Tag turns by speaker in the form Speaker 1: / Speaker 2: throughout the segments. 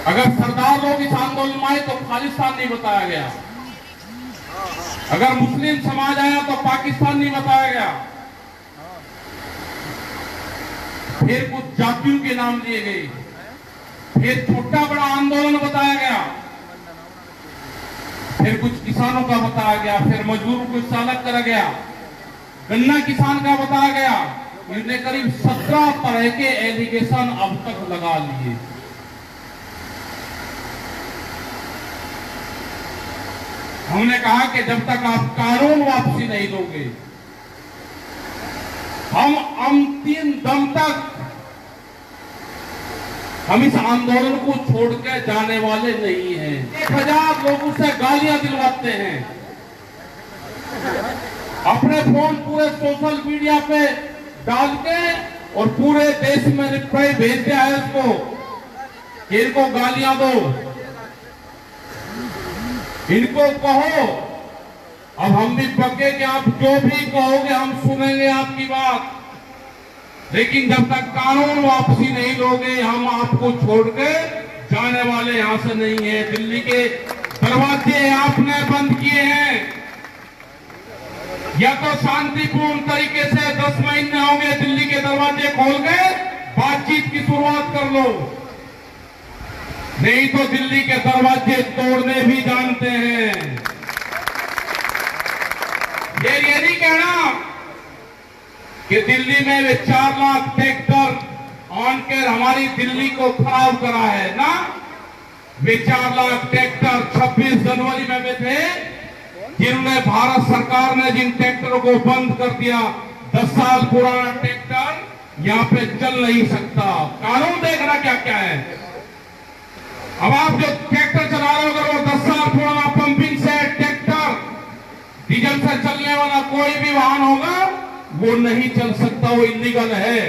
Speaker 1: अगर सरदार लोग इस आंदोलन में आए तो खालिस्तान नहीं बताया गया, अगर मुस्लिम समाज आया तो पाकिस्तान नहीं बताया गया, फिर कुछ जातियों के नाम लिए गए, फिर छोटा बड़ा आंदोलन बताया गया, फिर कुछ किसानों का बताया गया, फिर मजदूरों को चालक करा गया, गन्ना किसान का बताया गया। इन्होंने करीब 17 तरह के एलिगेशन अब तक लगा लिए। हमने कहा कि जब तक आप कानून वापसी नहीं दोगे, हम अंतिम दम तक हम इस आंदोलन को छोड़कर जाने वाले नहीं हैं। 1000 लोगों से गालियां दिलवाते हैं, अपने फोन पूरे सोशल मीडिया पे डाल के और पूरे देश में रिप्लाई भेज दिया है उसको कि इनको गालियां दो, इनको कहो। अब हम भी पक्के कि आप जो भी कहोगे हम सुनेंगे आपकी बात, लेकिन जब तक कानून वापसी नहीं लोगे हम आपको छोड़ के जाने वाले यहां से नहीं है। दिल्ली के दरवाजे आपने बंद किए हैं, या तो शांतिपूर्ण तरीके से 10 महीने होंगे, दिल्ली के दरवाजे खोल के बातचीत की शुरुआत कर लो, नहीं तो दिल्ली के दरवाजे तोड़ने भी जानते हैं। ये नहीं कहना कि दिल्ली में वे 4 लाख ट्रैक्टर आनकर हमारी दिल्ली को खराब करा है ना। वे 4 लाख ट्रैक्टर 26 जनवरी में वे थे जिन्होंने भारत सरकार ने जिन ट्रैक्टरों को बंद कर दिया। 10 साल पुराना ट्रैक्टर यहाँ पे चल नहीं सकता। कानून देखना क्या क्या है। अब आप जो ट्रैक्टर चला रहे हो, अगर वो 10 साल पुराना पंपिंग सेट ट्रैक्टर डीजल से चलने वाला कोई भी वाहन होगा वो नहीं चल सकता, वो इलीगल है।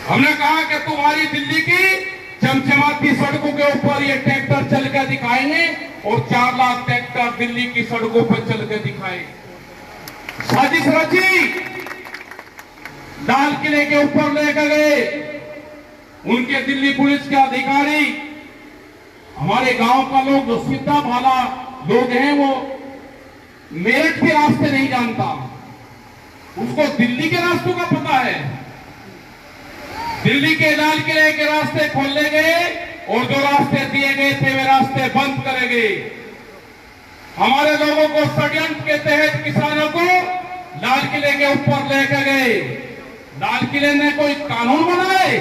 Speaker 1: हमने कहा कि तुम्हारी दिल्ली की चमचमाती सड़कों के ऊपर ये ट्रैक्टर चल के दिखाएंगे और 4 लाख ट्रैक्टर दिल्ली की सड़कों पर चल के दिखाए। साजिश रची, लाल किले के ऊपर लेकर गए उनके दिल्ली पुलिस के अधिकारी। हमारे गांव का लोग जो सीधा भाला लोग हैं वो मेरठ के रास्ते नहीं जानता, उसको दिल्ली के रास्तों का पता है। दिल्ली के लाल किले के रास्ते खोले गए और जो रास्ते दिए गए थे वे रास्ते बंद करे गए। हमारे लोगों को षड्यंत्र के तहत किसानों को लाल किले के ऊपर लेकर गए। लाल किले ने कोई कानून बनाए?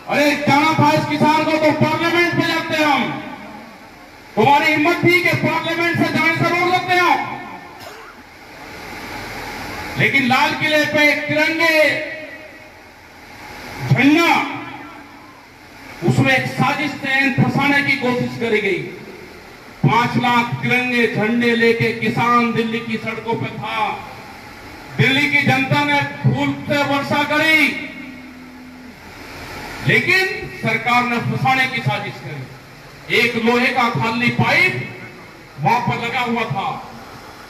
Speaker 1: अरे जाना था इस किसान को तो पार्लियामेंट में जाते हम। तुम्हारी हिम्मत थी कि पार्लियामेंट से जाने से रोक सकते हो, लेकिन लाल किले पे तिरंगे झंडा, उसमें एक साजिश तहत फंसाने की कोशिश करी गई। 5 लाख तिरंगे झंडे लेके किसान दिल्ली की सड़कों पे था। दिल्ली की जनता ने फूल से वर्षा करी, लेकिन सरकार ने फंसाने की साजिश करी। एक लोहे का खाली पाइप वहां पर लगा हुआ था,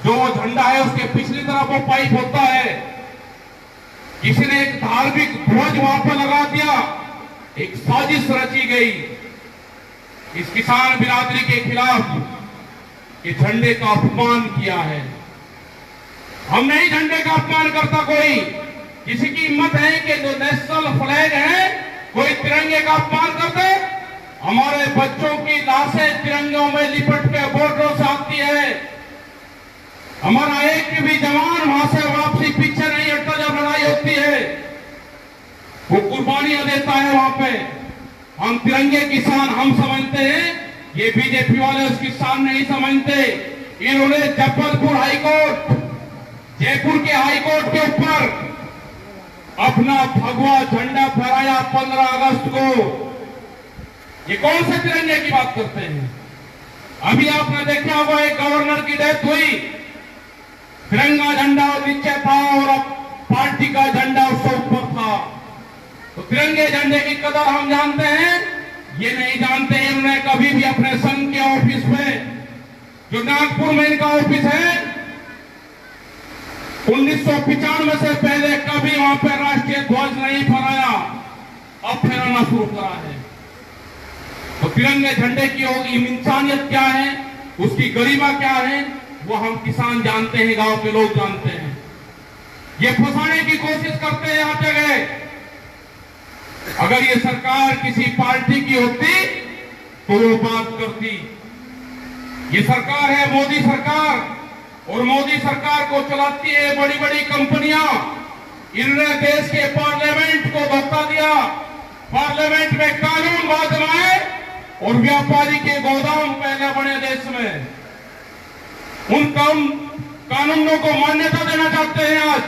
Speaker 1: जो वो झंडा है उसके पिछली तरफ वो पाइप होता है। किसी ने एक धार्मिक ध्वज वहां पर लगा दिया। एक साजिश रची गई इस किसान बिरादरी के खिलाफ, कि झंडे का अपमान किया है। हम नहीं झंडे का अपमान करता कोई। किसी की हिम्मत है कि जो नेशनल फ्लैग है कोई तिरंगे का अपमान कर दे? हमारे बच्चों की लाशें तिरंगों में लिपट के बॉर्डरों से आती है। हमारा एक भी जवान वहां से वापसी पीछे नहीं हटता जब लड़ाई होती है, वो कुर्बानियां देता है वहां पे। हम तिरंगे किसान हम समझते हैं, ये बीजेपी वाले उस किसान नहीं समझते। इन्होंने जबलपुर हाईकोर्ट, जयपुर के हाईकोर्ट के ऊपर अपना भगवा झंडा फहराया 15 अगस्त को। ये कौन से तिरंगे की बात करते हैं? अभी आपने देखा होगा एक गवर्नर की डेथ हुई, तिरंगा झंडा नीचे था और अब पार्टी का झंडा उससे ऊपर था। तो तिरंगे झंडे की कदर हम जानते हैं, ये नहीं जानते इन्होंने कभी भी अपने संघ के ऑफिस में, जो नागपुर में इनका ऑफिस है, 1995 से पहले कभी वहां पर राष्ट्रीय ध्वज नहीं फहराया। अब फहराना शुरू करा है। तो तिरंगे झंडे की इंसानियत क्या है, उसकी गरिमा क्या है, वो हम किसान जानते हैं, गांव के लोग जानते हैं। ये फंसाने की कोशिश करते हैं हर जगह। अगर ये सरकार किसी पार्टी की होती तो वो बात करती। ये सरकार है मोदी सरकार, और मोदी सरकार को चलाती है बड़ी बड़ी कंपनियां। इन्होंने देश के पार्लियामेंट को धोखा दिया, पार्लियामेंट में कानून बाद बनाए और व्यापारी के गोदाम पहले बने देश में। उन कानूनों को मान्यता देना चाहते हैं आज।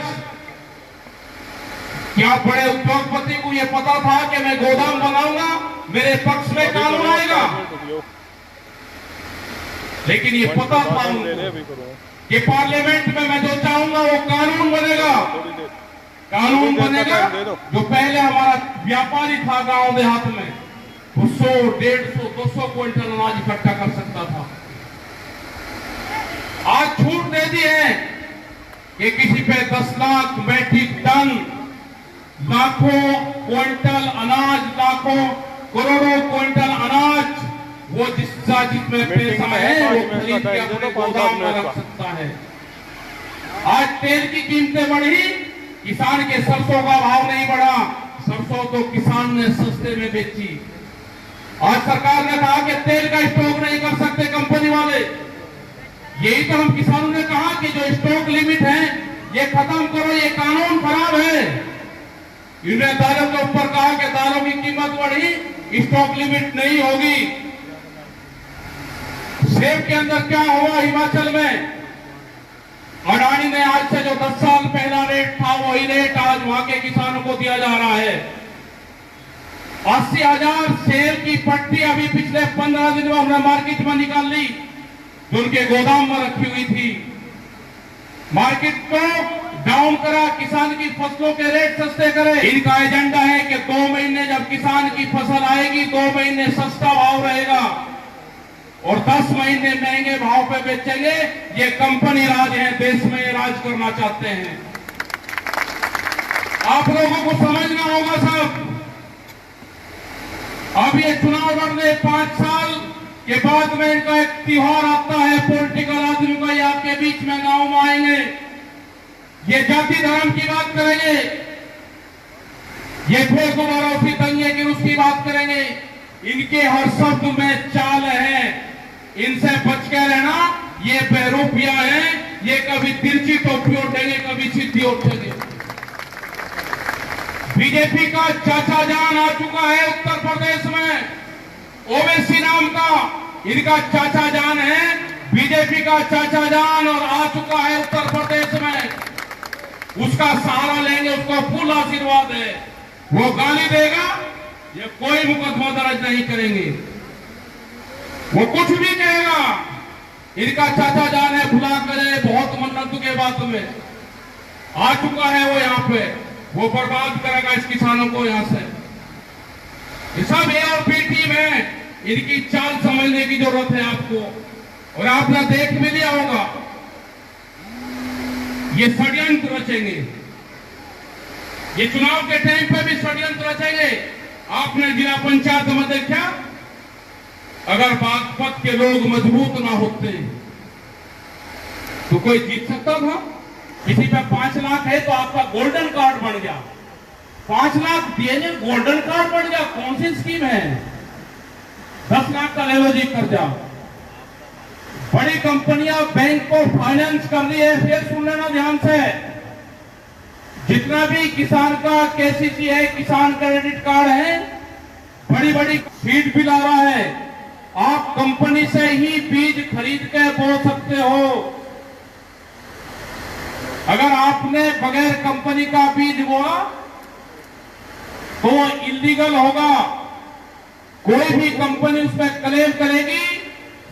Speaker 1: क्या बड़े उद्योगपति को यह पता था कि मैं गोदाम बनाऊंगा, मेरे पक्ष में कानून आएगा? लेकिन ये पता था उनको कि पार्लियामेंट में मैं जो चाहूंगा वो कानून बनेगा। कानून बनेगा जो पहले हमारा व्यापारी था गांव देहात में, वो 100, 150, 200 क्विंटल अनाज इकट्ठा कर सकता था। आज छूट दे दी है कि किसी पे 10 लाख मैट्रिक टन, लाखों क्विंटल अनाज, लाखों करोड़ों क्विंटल अनाज, वो जिसमें पैसा है वो खरीद के अपने गोदाम में रख सकता है। आज तेल की कीमतें बढ़ी, किसान के सरसों का भाव नहीं बढ़ा, सरसों तो किसान ने सस्ते में बेची। आज सरकार ने कहा कि तेल का स्टॉक नहीं कर सकते कंपनी वाले। यही तो हम किसानों ने कहा कि जो स्टॉक लिमिट है ये खत्म करो, ये कानून खराब है। इन्होंने दालों के ऊपर कहा कि दालों की कीमत बढ़ी, स्टॉक लिमिट नहीं होगी। सेब के अंदर क्या हुआ हिमाचल में? अडानी ने आज से जो 10 साल पहला रेट था वही रेट आज वहां के किसानों को दिया जा रहा है। 80,000 सेब की पट्टी अभी पिछले 15 दिन में हमने मार्केट में निकाल ली, जो उनके गोदाम में रखी हुई थी। मार्केट को डाउन करा, किसान की फसलों के रेट सस्ते करे। इनका एजेंडा है कि 2 महीने जब किसान की फसल आएगी 2 महीने सस्ता भाव रहेगा और 10 महीने महंगे भाव पे बेचेंगे। ये कंपनी राज है, देश में राज करना चाहते हैं। आप लोगों को समझना होगा सब। अब ये चुनाव लड़ने 5 साल के बाद में इनका एक त्योहार आता है, पॉलिटिकल आदमी का, ये आपके बीच में गांव में आएंगे, ये जाति धर्म की बात करेंगे, ये फिर दोबारा उसी दंगे की उसकी बात करेंगे। इनके हर शब्द में चाल है, इनसे बच के रहना। ये बेरूपिया है, ये कभी तिरछी टोपी उठेंगे, कभी सीधी उठेंगे। बीजेपी का चाचा जान आ चुका है उत्तर प्रदेश में, ओवैसी नाम का इनका चाचा जान है, बीजेपी का चाचा जान, और आ चुका है उत्तर प्रदेश में। उसका सहारा लेंगे, उसको फुल आशीर्वाद है। वो गाली देगा, ये कोई मुकदमा दर्ज नहीं करेंगे, वो कुछ भी कहेगा। इनका चाचा जान है, भुला करे, बहुत मन्नत के बात में आ चुका है वो यहाँ पे, वो बर्बाद करेगा इस किसानों को यहाँ से। ये सब ए और बी टीम है, इनकी चाल समझने की जरूरत है आपको। और आपने देख भी लिया होगा, ये षड्यंत्र रचेंगे, ये चुनाव के टाइम पे भी षड्यंत्र रचेंगे। आपने जिला पंचायत में देखा, अगर बागपत के लोग मजबूत ना होते तो कोई जीत सकता था? किसी पे 5 लाख है तो आपका गोल्डन कार्ड बन गया, 5 लाख दिए गोल्डन कार्ड बन गया। कौन सी स्कीम है? 10 लाख का लेवरेज कर्जा। बड़ी कंपनियां बैंक को फाइनेंस कर रही है। फिर सुन लेना ध्यान से, जितना भी किसान का केसीसी है, किसान क्रेडिट कार्ड है, बड़ी बड़ी सीड भी ला रहा है। आप कंपनी से ही बीज खरीद के बो सकते हो। अगर आपने बगैर कंपनी का बीज बोआ तो इलीगल होगा। कोई भी कंपनी उस पर क्लेम करेगी,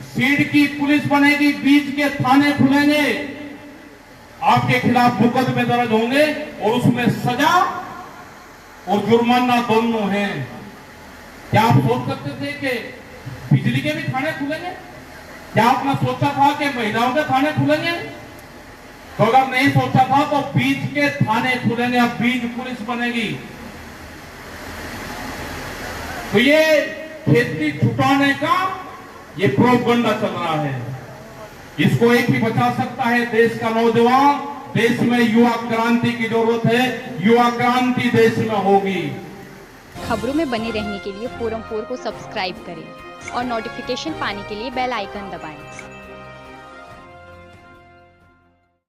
Speaker 1: सीड की पुलिस बनेगी, बीज के थाने खुलेंगे, आपके खिलाफ मुकदमे दर्ज होंगे और उसमें सजा और जुर्माना दोनों हैं। क्या आप सोच सकते थे कि बिजली के भी थाने खुलेंगे? क्या आपने सोचा था कि महिलाओं के थाने खुलेंगे? तो अगर नहीं सोचा था तो बीज के थाने खुलेंगे, अब बीज पुलिस बनेगी। तो ये खेती छुटाने का ये प्रोपगंडा चल रहा है। इसको एक ही बचा सकता है देश का नौजवान। देश में युवा क्रांति की जरूरत है। युवा क्रांति देश में होगी।
Speaker 2: खबरों में बने रहने के लिए फोरम 4 को सब्सक्राइब करें और नोटिफिकेशन पाने के लिए बेल आइकन दबाएं।